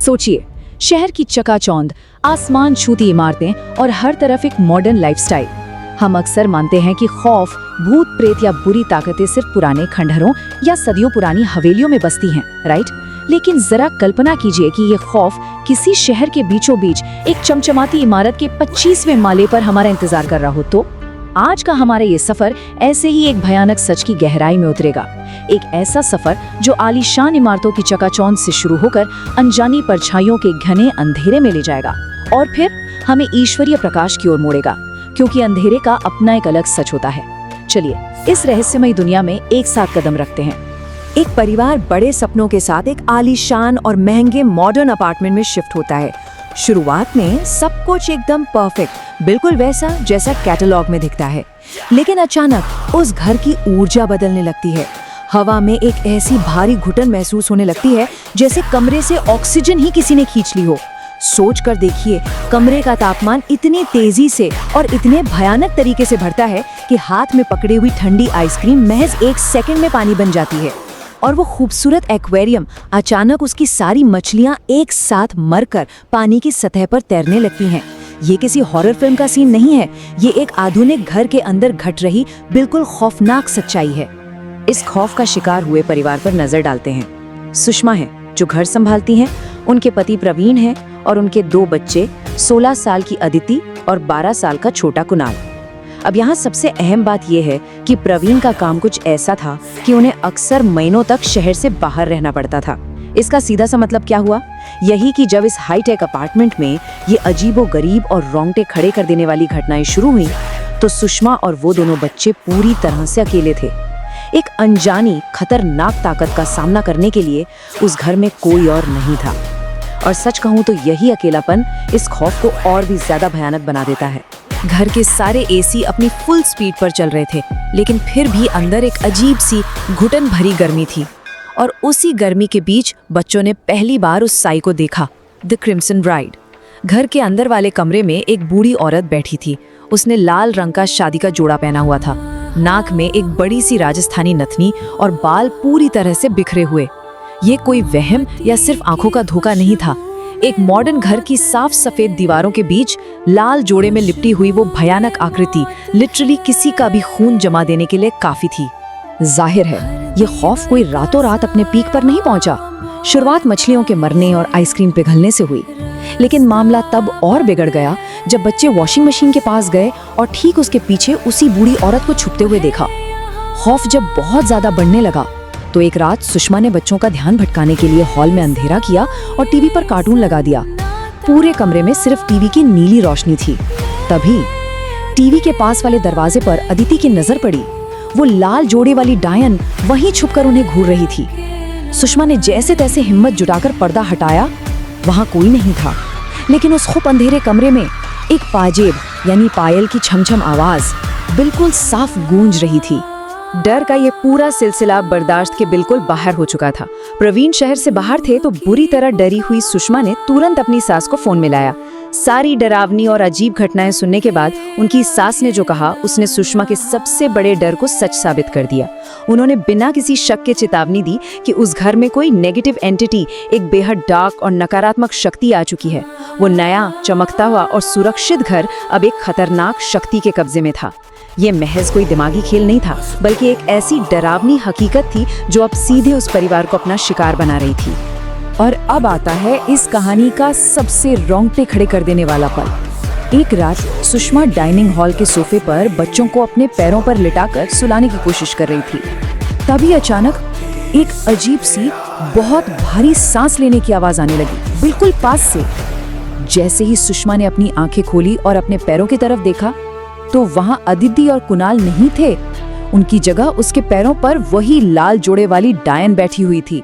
सोचिए, शहर की चकाचौंध, आसमान छूती इमारतें और हर तरफ एक मॉडर्न लाइफस्टाइल। हम अक्सर मानते हैं कि खौफ, भूत प्रेत या बुरी ताकतें सिर्फ पुराने खंडहरों या सदियों पुरानी हवेलियों में बसती हैं, राइट? लेकिन जरा कल्पना कीजिए कि ये खौफ किसी शहर के बीचों बीच एक चमचमाती इमारत के 25वें माले पर हमारा इंतजार कर रहा हो तो? आज का हमारा ये सफर ऐसे ही एक भयानक सच की गहराई में उतरेगा। एक ऐसा सफर जो आलीशान इमारतों की चकाचौंध से शुरू होकर अनजानी परछाइयों के घने अंधेरे में ले जाएगा और फिर हमें ईश्वरीय प्रकाश की ओर मोड़ेगा, क्योंकि अंधेरे का अपना एक अलग सच होता है। चलिए इस रहस्यमयी दुनिया में एक साथ कदम रखते हैं। एक परिवार बड़े सपनों के साथ एक आलीशान और महंगे मॉडर्न अपार्टमेंट में शिफ्ट होता है। शुरुआत में सब कुछ एकदम परफेक्ट, बिल्कुल वैसा जैसा कैटलॉग में दिखता है। लेकिन अचानक उस घर की ऊर्जा बदलने लगती है। हवा में एक ऐसी भारी घुटन महसूस होने लगती है जैसे कमरे से ऑक्सीजन ही किसी ने खींच ली हो। सोच कर देखिए, कमरे का तापमान इतनी तेजी से और इतने भयानक तरीके से बढ़ता है कि हाथ में पकड़े हुई ठंडी आइसक्रीम महज 1 सेकंड में पानी बन जाती है। और वो खूबसूरत एक्वेरियम अचानक उसकी सारी मछलियां एक साथ मरकर पानी की सतह पर तैरने लगती हैं। ये किसी हॉरर फिल्म का सीन नहीं है, ये एक आधुनिक घर के अंदर घट रही बिल्कुल खौफनाक सच्चाई है। इस खौफ का शिकार हुए परिवार पर नजर डालते हैं। सुषमा है जो घर संभालती हैं, उनके पति प्रवीण हैं और उनके 2 बच्चे, 16 साल की अदिति और 12 साल का छोटा कुणाल। अब यहाँ सबसे अहम बात यह है कि प्रवीण का काम कुछ ऐसा था कि उन्हें अक्सर महीनों तक शहर से बाहर रहना पड़ता था। इसका सीधा सा मतलब क्या हुआ? यही कि जब इस हाईटेक अपार्टमेंट में ये अजीबोगरीब और रोंगटे खड़े कर देने वाली घटनाएं शुरू हुई तो सुषमा और वो दोनों बच्चे पूरी तरह से अकेले थे। एक अनजानी खतरनाक ताकत का सामना करने के लिए उस घर में कोई और नहीं था। और सच कहूँ तो यही अकेलापन इस खौफ को और भी ज्यादा भयानक बना देता है। घर के सारे एसी अपनी फुल स्पीड पर चल रहे थे, लेकिन फिर भी अंदर एक अजीब सी घुटन भरी गर्मी थी। और उसी गर्मी के बीच बच्चों ने पहली बार उस साई को देखा, द क्रिम्सन ब्राइड। घर के अंदर वाले कमरे में एक बूढ़ी औरत बैठी थी। उसने लाल रंग का शादी का जोड़ा पहना हुआ था, नाक में एक बड़ी सी राजस्थानी नथनी और बाल पूरी तरह से बिखरे हुए। ये कोई वहम या सिर्फ आंखों का धोखा नहीं था। एक मॉडर्न घर की साफ सफेद दीवारों के बीच लाल जोड़े में लिपटी हुई वो भयानक आकृति लिटरली किसी का भी खून जमा देने के लिए काफी थी। जाहिर है ये खौफ कोई रातों रात अपने पीक पर नहीं पहुंचा। शुरुआत मछलियों के मरने और आइसक्रीम पिघलने से हुई, लेकिन मामला तब और बिगड़ गया जब बच्चे वॉशिंग मशीन के पास गए और ठीक उसके पीछे उसी बूढ़ी औरत को छुपते हुए देखा। खौफ जब बहुत ज्यादा बढ़ने लगा तो एक रात सुषमा ने बच्चों का ध्यान भटकाने के लिए हॉल में अंधेरा किया और टीवी पर कार्टून लगा दिया। पूरे कमरे में सिर्फ टीवी की नीली रोशनी थी। तभी टीवी के पास वाले दरवाजे पर अदिति की नजर पड़ी। वो लाल जोड़े वाली डायन वहीं छुपकर उन्हें घूर रही थी। सुषमा ने जैसे तैसे हिम्मत जुटाकर पर्दा हटाया। वहां कोई नहीं था, लेकिन उस खूब अंधेरे कमरे में एक पाजेब यानी पायल की छमछम आवाज बिल्कुल साफ गूंज रही थी। डर का ये पूरा सिलसिला बर्दाश्त के बिल्कुल बाहर हो चुका था। प्रवीण शहर से बाहर थे तो बुरी तरह डरी हुई सुषमा ने तुरंत अपनी सास को फोन मिलाया। सारी डरावनी और अजीब घटनाएं सुनने के बाद उनकी सास ने जो कहा उसने सुषमा के सबसे बड़े डर को सच साबित कर दिया। उन्होंने बिना किसी शक के चेतावनी दी कि उस घर में कोई नेगेटिव एंटिटी, एक बेहद डार्क और नकारात्मक शक्ति आ चुकी है। वो नया, चमकता हुआ और सुरक्षित घर अब एक खतरनाक शक्ति के कब्जे में था। ये महज कोई दिमागी खेल नहीं था, बल्कि एक ऐसी डरावनी हकीकत थी जो अब सीधे उस परिवार को अपना शिकार बना रही थी। और अब आता है इस कहानी का सबसे रोंगटे खड़े कर देने वाला पल। एक रात सुषमा डाइनिंग हॉल के सोफे पर बच्चों को अपने पैरों पर लिटाकर सुलाने की कोशिश कर रही थी। तभी अचानक एक अजीब सी बहुत भारी सांस लेने की आवाज आने लगी, बिल्कुल पास से। जैसे ही सुषमा ने अपनी आंखें खोली और अपने पैरों की तरफ देखा तो वहां अदिति और कुणाल नहीं थे। उनकी जगह उसके पैरों पर वही लाल जोड़े वाली डायन बैठी हुई थी,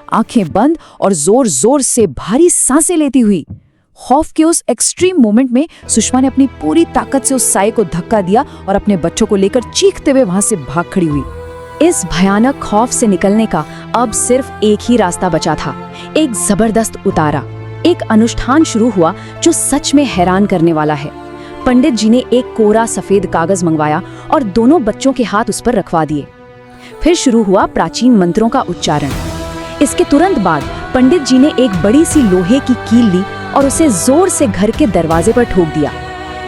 आंखें बंद और जोर जोर से भारी सांसें लेती हुई। खौफ के उस एक्सट्रीम मोमेंट में सुषमा ने अपनी पूरी ताकत से उस साई को धक्का दिया और अपने बच्चों को लेकर चीखते हुए वहां से भाग खड़ी हुई। इस भयानक खौफ से निकलने का अब सिर्फ एक ही रास्ता बचा था, एक जबरदस्त उतारा। एक अनुष्ठान शुरू हुआ जो सच में हैरान करने वाला है। पंडित जी ने एक कोरा सफेद कागज मंगवाया और दोनों बच्चों के हाथ उस पर रखवा दिए। फिर शुरू हुआ प्राचीन मंत्रों का उच्चारण। इसके तुरंत बाद पंडित जी ने एक बड़ी सी लोहे की कील ली और उसे जोर से घर के दरवाजे पर ठोक दिया।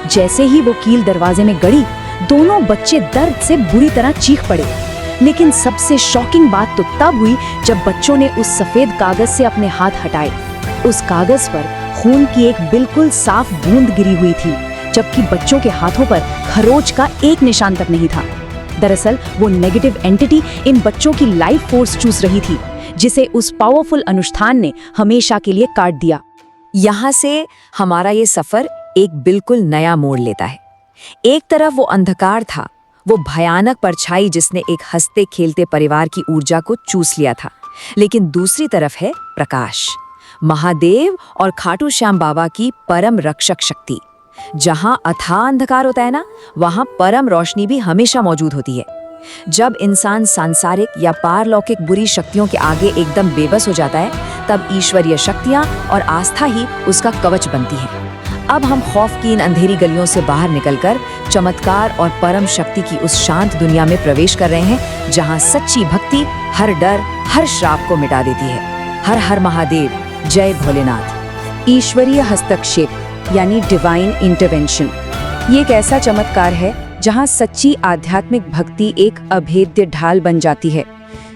जैसे ही वो कील दरवाजे में गड़ी, दोनों बच्चे दर्द से बुरी तरह चीख पड़े। लेकिन सबसे शॉकिंग बात तो तब हुई जब बच्चों ने उस सफेद कागज से अपने हाथ हटाए। उस कागज पर खून की एक बिल्कुल साफ बूंद गिरी हुई थी, जबकि बच्चों के हाथों पर खरोच का एक निशान तक नहीं था। दरअसल वो नेगेटिव एंटिटी इन बच्चों की लाइफ फोर्स चूस रही थी, जिसे उस पावरफुल अनुष्ठान ने हमेशा के लिए काट दिया। यहाँ से हमारा ये सफर एक बिल्कुल नया मोड़ लेता है। एक तरफ वो अंधकार था, वो भयानक परछाई जिसने एक हंसते खेलते परिवार की ऊर्जा को चूस लिया था, लेकिन दूसरी तरफ है प्रकाश, महादेव और खाटू श्याम बाबा की परम रक्षक शक्ति। जहां अथाह अंधकार होता है ना, वहां परम रोशनी भी हमेशा मौजूद होती है। जब इंसान सांसारिक या पारलौकिक बुरी शक्तियों के आगे एकदम बेबस हो जाता है, तब ईश्वरीय शक्तियां और आस्था ही उसका कवच बनती है। अब हम खौफ की इन अंधेरी गलियों से बाहर निकलकर चमत्कार और परम शक्ति की उस शांत दुनिया में प्रवेश कर रहे हैं, जहां सच्ची भक्ति हर डर, हर श्राप को मिटा देती है। हर हर महादेव, जय भोलेनाथ। ईश्वरीय हस्तक्षेप यानी डिवाइन इंटरवेंशन, ये एक ऐसा चमत्कार है जहां सच्ची आध्यात्मिक भक्ति एक अभेद्य ढाल बन जाती है।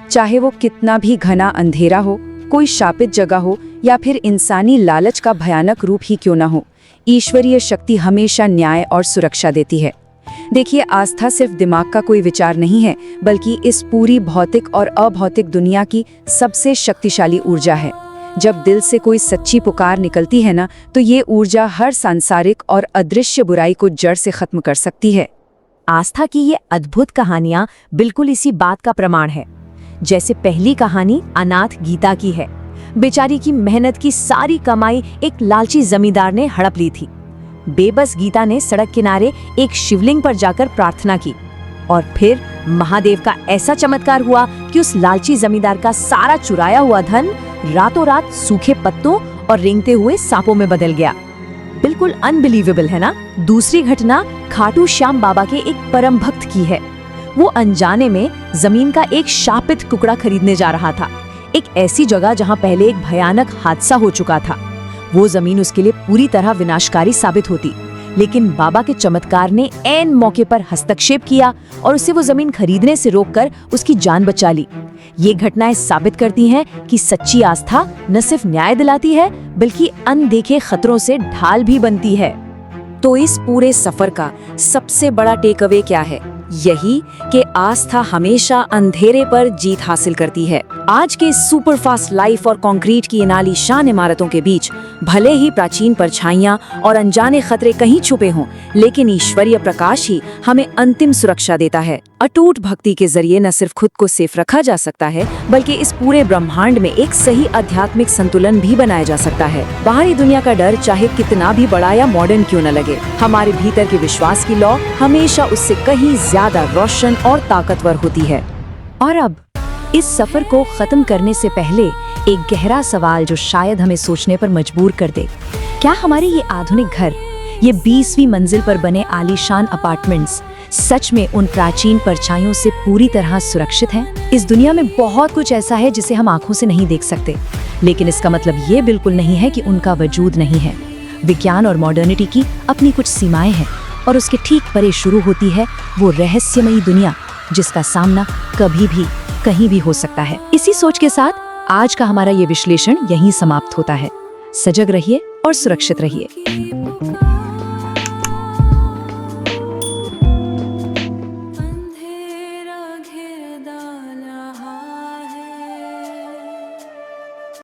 चाहे वो कितना भी घना अंधेरा हो, कोई शापित जगह हो या फिर इंसानी लालच का भयानक रूप ही क्यों ना हो, ईश्वरीय शक्ति हमेशा न्याय और सुरक्षा देती है। देखिए, आस्था सिर्फ दिमाग का कोई विचार नहीं है, बल्कि इस पूरी भौतिक और अभौतिक दुनिया की सबसे शक्तिशाली ऊर्जा है। जब दिल से कोई सच्ची पुकार निकलती है ना, तो ये ऊर्जा हर सांसारिक और अदृश्य बुराई को जड़ से खत्म कर सकती है। आस्था की ये अद्भुत कहानियां बिल्कुल इसी बात का प्रमाण है। जैसे पहली कहानी अनाथ गीता की है। बेचारी की मेहनत की सारी कमाई एक लालची जमींदार ने हड़प ली थी। बेबस गीता ने सड़क किनारे एक शिवलिंग पर जाकर प्रार्थना की और फिर महादेव का ऐसा चमत्कार हुआ कि उस लालची जमींदार का सारा चुराया हुआ धन रातों रात सूखे पत्तों और रेंगते हुए सांपों में बदल गया। बिल्कुल अनबिलीवेबल है ना। दूसरी घटना खाटू श्याम बाबा के एक परम भक्त की है। वो अनजाने में जमीन का एक शापित टुकड़ा खरीदने जा रहा था, एक ऐसी जगह जहां पहले एक भयानक हादसा हो चुका था। वो जमीन उसके लिए पूरी तरह विनाशकारी साबित होती, लेकिन बाबा के चमत्कार ने ऐन मौके पर हस्तक्षेप किया और उसे वो जमीन खरीदने से रोककर उसकी जान बचा ली। ये घटनाएं साबित करती हैं कि सच्ची आस्था न सिर्फ न्याय दिलाती है, बल्कि अनदेखे खतरों से ढाल भी बनती है। तो इस पूरे सफर का सबसे बड़ा टेक अवे क्या है? यही कि आस्था हमेशा अंधेरे पर जीत हासिल करती है। आज के सुपरफास्ट लाइफ और कंक्रीट की इन आलीशान इमारतों के बीच भले ही प्राचीन परछाइयां और अनजाने खतरे कहीं छुपे हों, लेकिन ईश्वरीय प्रकाश ही हमें अंतिम सुरक्षा देता है। अटूट भक्ति के जरिए न सिर्फ खुद को सेफ रखा जा सकता है, बल्कि इस पूरे ब्रह्मांड में एक सही आध्यात्मिक संतुलन भी बनाया जा सकता है। बाहरी दुनिया का डर चाहे कितना भी बड़ा या मॉडर्न क्यों न लगे, हमारे भीतर के विश्वास की लौ हमेशा उससे कहीं ज्यादा रोशन और ताकतवर होती है। और अब इस सफर को खत्म करने से पहले एक गहरा सवाल जो शायद हमें सोचने पर मजबूर कर दे। क्या हमारे ये आधुनिक घर, ये 20वीं मंजिल पर बने आलीशान अपार्टमेंट्स सच में उन प्राचीन परछाइयों से पूरी तरह सुरक्षित हैं? इस दुनिया में बहुत कुछ ऐसा है जिसे हम आंखों से नहीं देख सकते, लेकिन इसका मतलब ये बिल्कुल नहीं है कि उनका वजूद नहीं है। विज्ञान और मॉडर्निटी की अपनी कुछ सीमाएं हैं और उसके ठीक परे शुरू होती है वो रहस्यमयी दुनिया जिसका सामना कभी भी कहीं भी हो सकता है। इसी सोच के साथ आज का हमारा ये विश्लेषण यहीं समाप्त होता है। सजग रहिए और सुरक्षित रहिए।